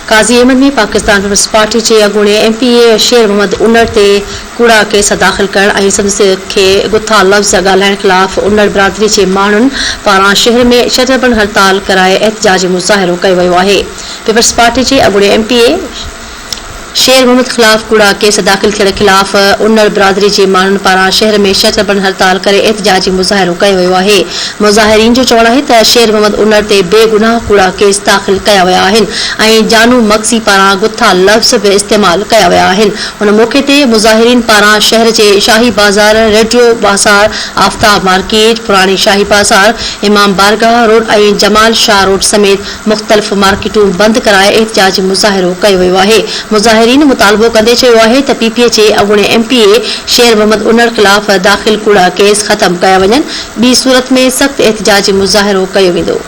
काज़ी अहमद में Pakistan peoples party के अॻूणे MPA शेर मोहम्मद उन्नड़ ते कूड़ा केस दाख़िल करण ऐं संदसि खे गुथा लफ़्ज़ ॻाल्हाइण ख़िलाफ़ उन्नड़ बिरादरी जे माण्हुनि पारां शहर में शटरबंद हड़ताल कराए एहतजाजी मुज़ाहिरो कयो वियो आहे। पीपल्स पार्टी के अॻूणे MPA शेर मोहम्मद ख़िलाफ़ कूड़ा केस दाख़िल थियण ख़िलाफ़ उन्नड़ बिरादरी जे माण्हुनि पारां शहर में शटरबंद हड़ताल करे एहतजाजी मुज़ाहिरो कयो वियो आहे। मुज़ाहिरीन जो चवणु आहे त शेर मोहम्मद उन्नड़ ते बेगुनाह कूड़ा केस दाख़िल कया विया आहिनि ऐं जानू मक्सी पारां गुथा लफ़्ज़ बि इस्तेमाल कया विया आहिनि। उन मौक़े ते मुज़ाहिरीन पारां शहर जे शाही बाज़ार, रेडियो बाज़ार, आफ्ताब मार्केट, पुराणी शाही बाज़ार, इमाम बारगाह रोड ऐं जमाल शाह रोड समेत मुख़्तलिफ़ मार्केटूं बंदि कराए एहतजाजी मुज़ाहिरो कयो वियो आहे। मुज़ाहिरीन मुतालबो कंदे चयो आहे त PPA जे अॻूणे MPA शेर मोहम्मद उन्नड़ ख़िलाफ़ दाख़िल कूड़ा केस ख़त्म कया वञनि, ॿी सूरत में सख़्त एहतजाजी मुज़ाहिरो कयो वेंदो।